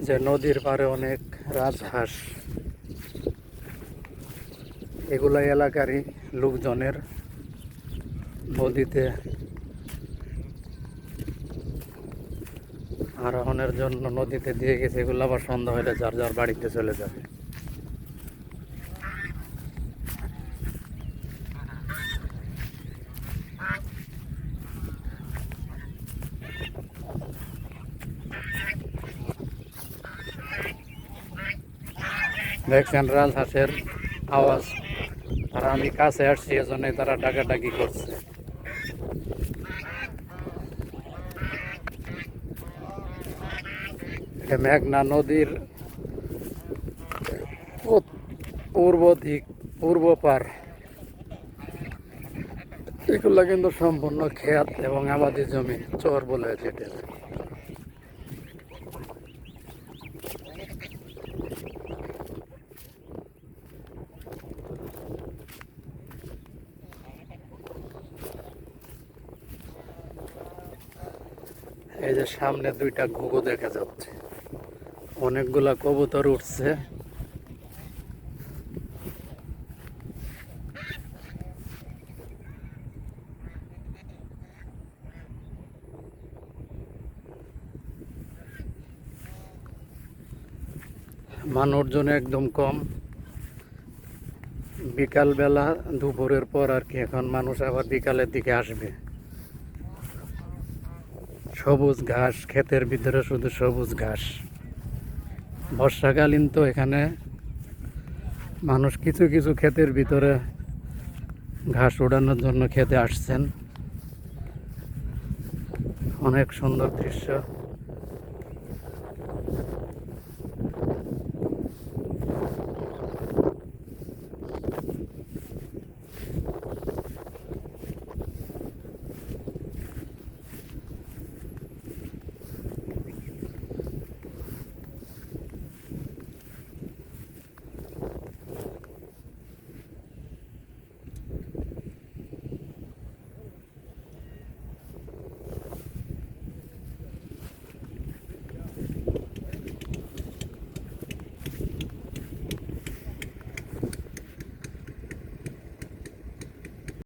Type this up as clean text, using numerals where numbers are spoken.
যে নদীর পাড়ে অনেক রাজহাঁস, এগুলা এলাকারই লোকজনের নদীতে আরোহণের জন্য নদীতে দিয়ে গেছে। এগুলো আবার সন্ধ্যা হলে যার যার বাড়িতে চলে যাবে। দেখছেন রাজহাঁসের আওয়াজ, আর আমি কাছে আসছি, এজন্য তারা ডাকাডাকি করছে। মেঘনা নদীর পূর্ব পার, এগুলা কিন্তু সম্পূর্ণ ক্ষেত এবং আবাদি জমি, চর বলে যেটা। এই যে সামনে দুইটা ঘুঘু দেখা যাচ্ছে, অনেকগুলা কবুতর উঠছে। মানুষজন একদম কম, বিকালবেলা দুপুরের পর আর কি। এখন মানুষ আবার বিকালের দিকে আসবে। সবুজ ঘাস, ক্ষেতের ভিতরে শুধু সবুজ ঘাস। বর্ষাকালীন তো এখানে মানুষ কিছু কিছু ক্ষেতের ভিতরে ঘাস ওড়ানোর জন্য খেতে আসছেন। অনেক সুন্দর দৃশ্য।